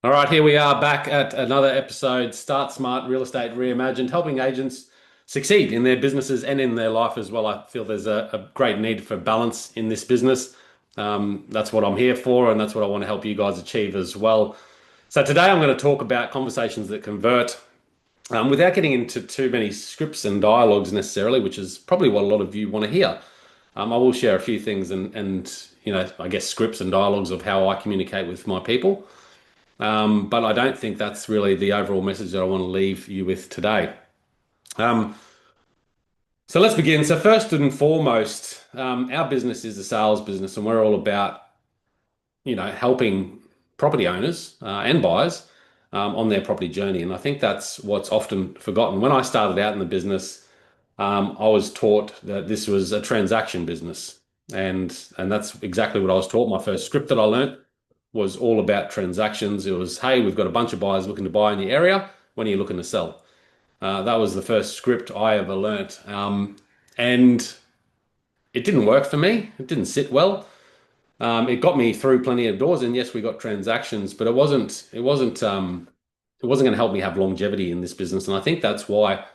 All right, here we are back at another episode, Start Smart Real Estate Reimagined, helping agents succeed in their businesses and in their life as well. I feel there's a great need for balance in this business. That's what I'm here for, and that's what I want to help you guys achieve as well. So today I'm going to talk about conversations that convert, without getting into too many scripts and dialogues necessarily, which is probably what a lot of you want to hear. I will share a few things and I guess scripts and dialogues of how I communicate with my people. But I don't think that's really the overall message that I want to leave you with today. Um, so let's begin. So first and foremost, our business is a sales business, and we're all about helping property owners and buyers on their property journey. And I think that's what's often forgotten. When I started out in the business, I was taught that this was a transaction business, and that's exactly what I was taught. My first script that I learned was all about transactions. It was, hey, we've got a bunch of buyers looking to buy in the area. When are you looking to sell? That was the first script I ever learnt. And it didn't work for me. It didn't sit well. It got me through plenty of doors, and yes, we got transactions, but it wasn't going to help me have longevity in this business. And I think that's why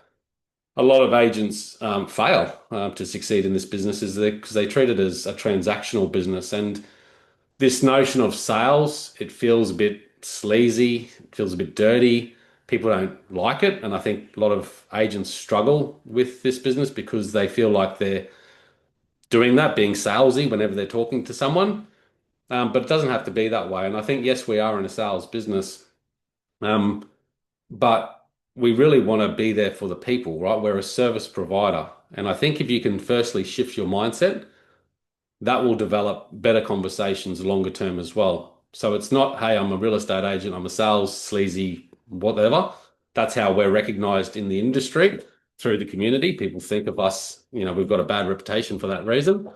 a lot of agents fail to succeed in this business is because they treat it as a transactional business. And this notion of sales, it feels a bit sleazy, it feels a bit dirty. People don't like it. And I think a lot of agents struggle with this business because they feel like they're doing that, being salesy whenever they're talking to someone. But it doesn't have to be that way. And I think, yes, we are in a sales business, um, but we really want to be there for the people, right? We're a service provider. And I think if you can firstly shift your mindset, that will develop better conversations longer term as well. So it's not, hey, I'm a real estate agent, I'm a sales sleazy, whatever. That's how we're recognized in the industry through the community. People think of us, we've got a bad reputation for that reason.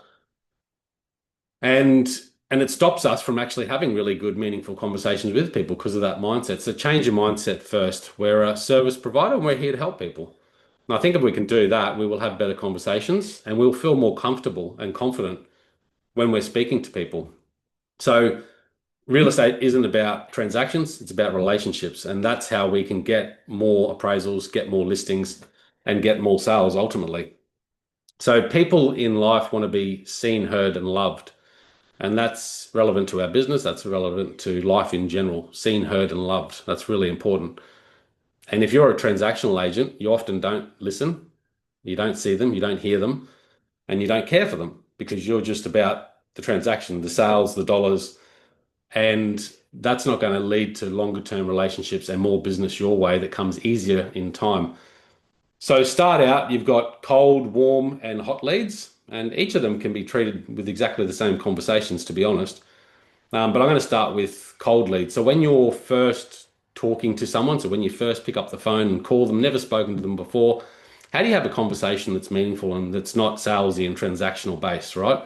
And and it stops us from actually having really good, meaningful conversations with people because of that mindset. So change your mindset first. We're a service provider and we're here to help people. And I think if we can do that, we will have better conversations and we'll feel more comfortable and confident when we're speaking to people. So real estate isn't about transactions, it's about relationships. And that's how we can get more appraisals, get more listings, and get more sales ultimately. So people in life want to be seen, heard, and loved. And that's relevant to our business. That's relevant to life in general. Seen, heard, and loved. That's really important. And if you're a transactional agent, you often don't listen. You don't see them, you don't hear them, and you don't care for them because you're just about the transaction, the sales, the dollars, and that's not going to lead to longer term relationships and more business your way that comes easier in time. So start out, you've got cold, warm, and hot leads, and each of them can be treated with exactly the same conversations, to be honest. But I'm going to start with cold leads. So when you're first talking to someone, so when you first pick up the phone and call them, never spoken to them before, how do you have a conversation that's meaningful and that's not salesy and transactional based, right?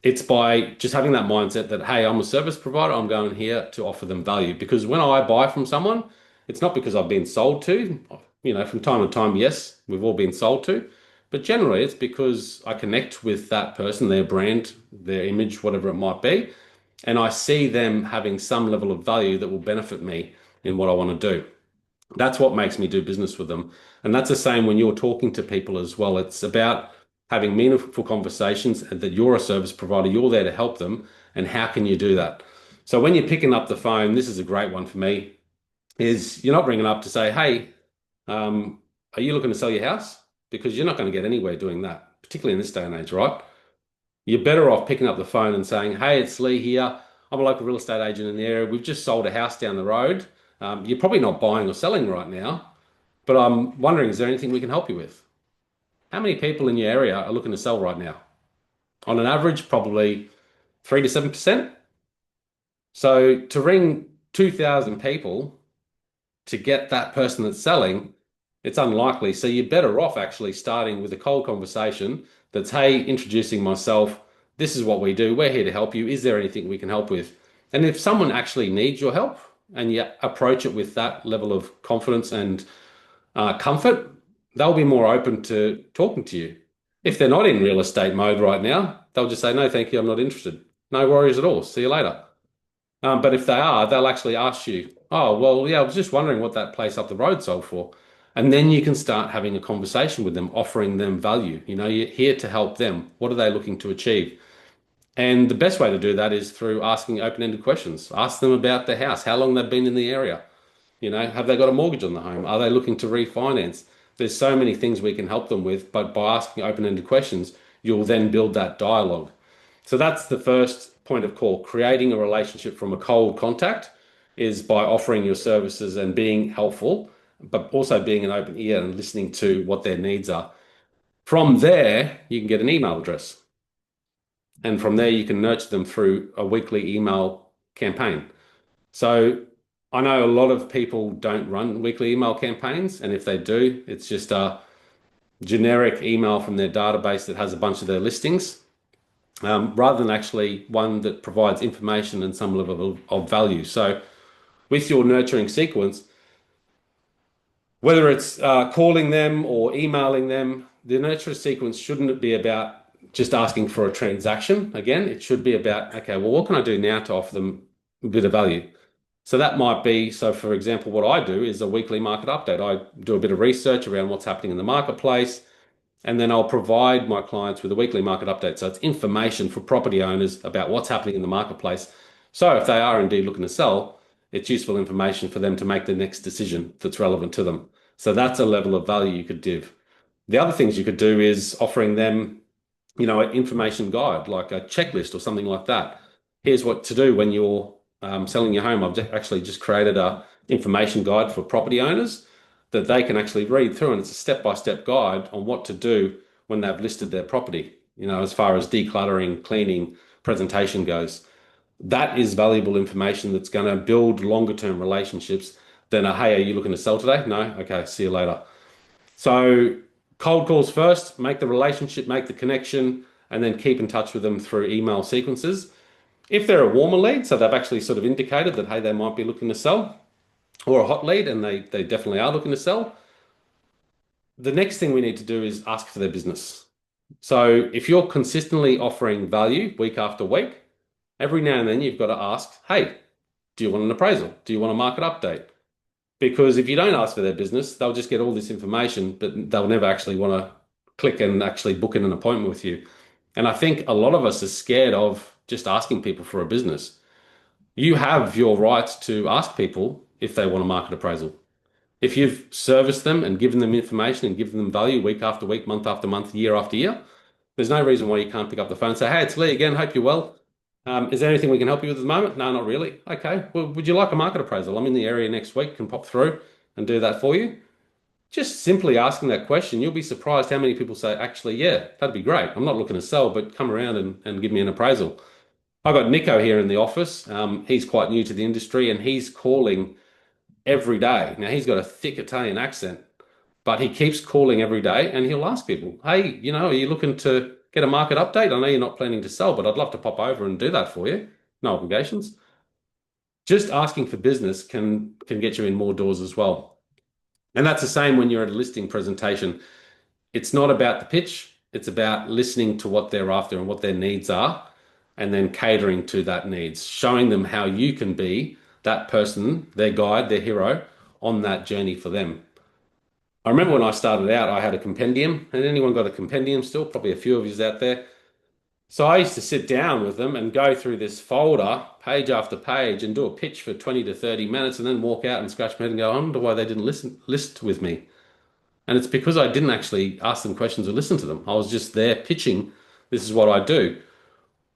It's by just having that mindset that, hey, I'm a service provider. I'm going here to offer them value. Because when I buy from someone, it's not because I've been sold to. From time to time, yes, we've all been sold to. But generally, it's because I connect with that person, their brand, their image, whatever it might be. And I see them having some level of value that will benefit me in what I want to do. That's what makes me do business with them. And that's the same when you're talking to people as well. It's about having meaningful conversations and that you're a service provider, you're there to help them. And how can you do that? So when you're picking up the phone, this is a great one for me, is you're not ringing up to say, hey, are you looking to sell your house? Because you're not going to get anywhere doing that, particularly in this day and age, right? You're better off picking up the phone and saying, hey, it's Leigh here. I'm a local real estate agent in the area. We've just sold a house down the road. You're probably not buying or selling right now, but I'm wondering, is there anything we can help you with? How many people in your area are looking to sell right now? On an average, probably 3 to 7%. So to ring 2,000 people to get that person that's selling, it's unlikely. So you're better off actually starting with a cold conversation that's, hey, introducing myself. This is what we do. We're here to help you. Is there anything we can help with? And if someone actually needs your help and you approach it with that level of confidence and comfort, they'll be more open to talking to you. If they're not in real estate mode right now, they'll just say, no, thank you, I'm not interested. No worries at all. See you later. But if they are, they'll actually ask you, oh, well, yeah, I was just wondering what that place up the road sold for. And then you can start having a conversation with them, offering them value. You know, you're here to help them. What are they looking to achieve? And the best way to do that is through asking open-ended questions. Ask them about their house, how long they've been in the area. You know, have they got a mortgage on the home? Are they looking to refinance? There's so many things we can help them with, but by asking open-ended questions, you'll then build that dialogue. So that's the first point of call. Creating a relationship from a cold contact is by offering your services and being helpful, but also being an open ear and listening to what their needs are. From there, you can get an email address. And from there, you can nurture them through a weekly email campaign. So I know a lot of people don't run weekly email campaigns. And if they do, it's just a generic email from their database that has a bunch of their listings, rather than actually one that provides information and some level of value. So with your nurturing sequence, whether it's calling them or emailing them, the nurture sequence shouldn't be about just asking for a transaction. Again, it should be about, okay, well, what can I do now to offer them a bit of value? So that might be, so for example, what I do is a weekly market update. I do a bit of research around what's happening in the marketplace, and then I'll provide my clients with a weekly market update. So it's information for property owners about what's happening in the marketplace. So if they are indeed looking to sell, it's useful information for them to make the next decision that's relevant to them. So that's a level of value you could give. The other things you could do is offering them, you know, an information guide, like a checklist or something like that. Here's what to do when you're selling your home. I've actually just created a information guide for property owners that they can actually read through, and it's a step-by-step guide on what to do when they've listed their property, you know, as far as decluttering, cleaning, presentation goes. That is valuable information that's going to build longer term relationships than a, hey, are you looking to sell today? No? Okay, see you later. So cold calls first, make the relationship, make the connection, and then keep in touch with them through email sequences. If they're a warmer lead, so they've actually sort of indicated that, hey, they might be looking to sell, or a hot lead and they definitely are looking to sell, the next thing we need to do is ask for their business. So if you're consistently offering value week after week, every now and then you've got to ask, hey, do you want an appraisal? Do you want a market update? Because if you don't ask for their business, they'll just get all this information, but they'll never actually want to click and actually book in an appointment with you. And I think a lot of us are scared of just asking people for a business. You have your right to ask people if they want a market appraisal. If you've serviced them and given them information and given them value week after week, month after month, year after year, there's no reason why you can't pick up the phone and say, hey, it's Leigh again. Hope you're well. Is there anything we can help you with at the moment? No, not really. Okay. Well, would you like a market appraisal? I'm in the area next week, can pop through and do that for you. Just simply asking that question, you'll be surprised how many people say, actually, yeah, that'd be great. I'm not looking to sell, but come around and give me an appraisal. I've got Nico here in the office. He's quite new to the industry and he's calling every day. Now, he's got a thick Italian accent, but he keeps calling every day and he'll ask people, hey, you know, are you looking to get a market update? I know you're not planning to sell, but I'd love to pop over and do that for you. No obligations. Just asking for business can get you in more doors as well. And that's the same when you're at a listing presentation. It's not about the pitch, it's about listening to what they're after and what their needs are, and then catering to that needs, showing them how you can be that person, their guide, their hero on that journey for them. I remember when I started out, I had a compendium. Has anyone got a compendium still? Probably a few of you out there. So I used to sit down with them and go through this folder, page after page, and do a pitch for 20 to 30 minutes and then walk out and scratch my head and go, I wonder why they didn't list with me. And it's because I didn't actually ask them questions or listen to them. I was just there pitching. This is what I do.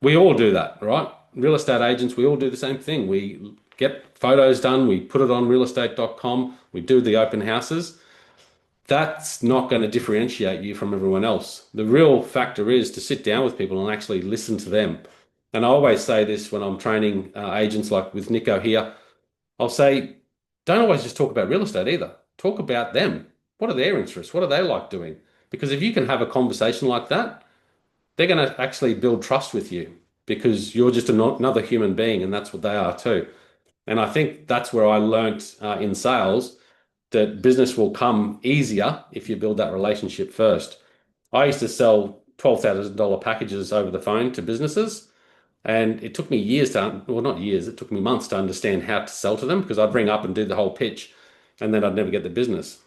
We all do that, right? Real estate agents, we all do the same thing. We get photos done, we put it on realestate.com, we do the open houses. That's not going to differentiate you from everyone else. The real factor is to sit down with people and actually listen to them. And I always say this when I'm training agents, like with Nico here, I'll say, don't always just talk about real estate either. Talk about them. What are their interests? What do they like doing? Because if you can have a conversation like that, they're going to actually build trust with you because you're just another human being and that's what they are too. And I think that's where I learnt in sales that business will come easier if you build that relationship first. I used to sell $12,000 packages over the phone to businesses. And it took me years well, not years, it took me months to understand how to sell to them because I'd ring up and do the whole pitch and then I'd never get the business.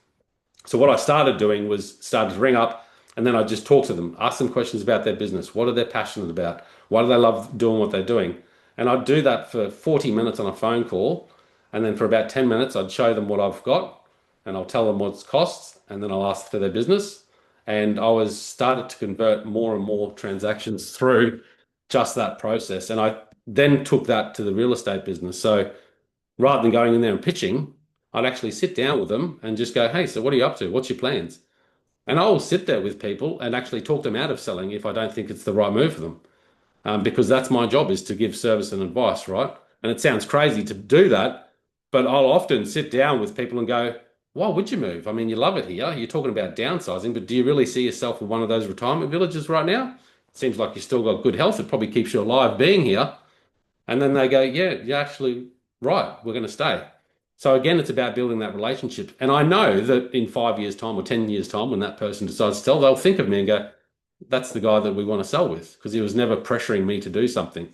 So what I started doing was started to ring up and then I just talk to them, ask them questions about their business. What are they passionate about? Why do they love doing what they're doing? And I'd do that for 40 minutes on a phone call. And then for about 10 minutes, I'd show them what I've got and I'll tell them what it costs. And then I'll ask for their business. And I was started to convert more and more transactions through just that process. And I then took that to the real estate business. So rather than going in there and pitching, I'd actually sit down with them and just go, hey, so what are you up to? What's your plans? And I'll sit there with people and actually talk them out of selling if I don't think it's the right move for them. Because that's my job is to give service and advice, right? And it sounds crazy to do that, but I'll often sit down with people and go, why would you move? I mean, you love it here. You're talking about downsizing, but do you really see yourself in one of those retirement villages right now? It seems like you still got good health. It probably keeps you alive being here. And then they go, yeah, you're actually right. We're going to stay. So again, it's about building that relationship. And I know that in 5 years' time or 10 years' time, when that person decides to sell, they'll think of me and go, that's the guy that we want to sell with because he was never pressuring me to do something.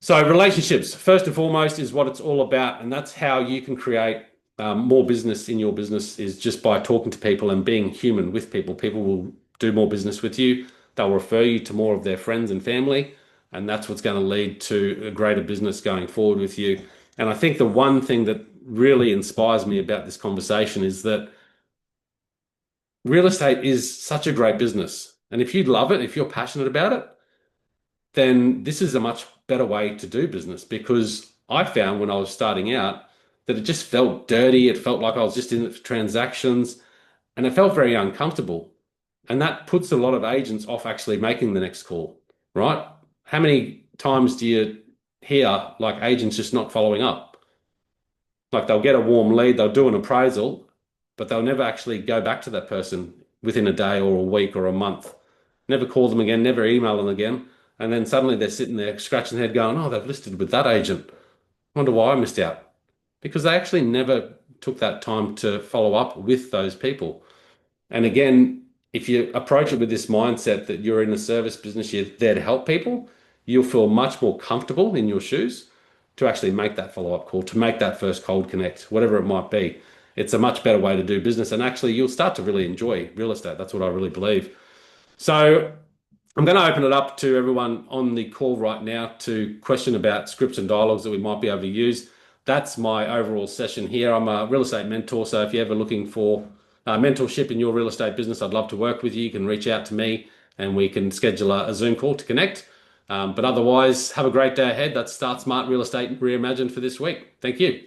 So relationships, first and foremost, is what it's all about. And that's how you can create more business in your business is just by talking to people and being human with people. People will do more business with you. They'll refer you to more of their friends and family. And that's what's going to lead to a greater business going forward with you. And I think the one thing that really inspires me about this conversation is that real estate is such a great business. And if you love it, if you're passionate about it, then this is a much better way to do business because I found when I was starting out that it just felt dirty. It felt like I was just in it for transactions and it felt very uncomfortable. And that puts a lot of agents off actually making the next call, right? How many times do you hear like agents just not following up? Like they'll get a warm lead, they'll do an appraisal, but they'll never actually go back to that person within a day or a week or a month. Never call them again, never email them again. And then suddenly they're sitting there scratching their head going, oh, they've listed with that agent. Wonder why I missed out. Because they actually never took that time to follow up with those people. And again, if you approach it with this mindset that you're in a service business, you're there to help people, you'll feel much more comfortable in your shoes to actually make that follow-up call, to make that first cold connect, whatever it might be. It's a much better way to do business. And actually, you'll start to really enjoy real estate. That's what I really believe. So I'm going to open it up to everyone on the call right now to question about scripts and dialogues that we might be able to use. That's my overall session here. I'm a real estate mentor. So if you're ever looking for mentorship in your real estate business, I'd love to work with you. You can reach out to me and we can schedule a Zoom call to connect. But otherwise, have a great day ahead. That's Start Smart Real Estate Reimagined for this week. Thank you.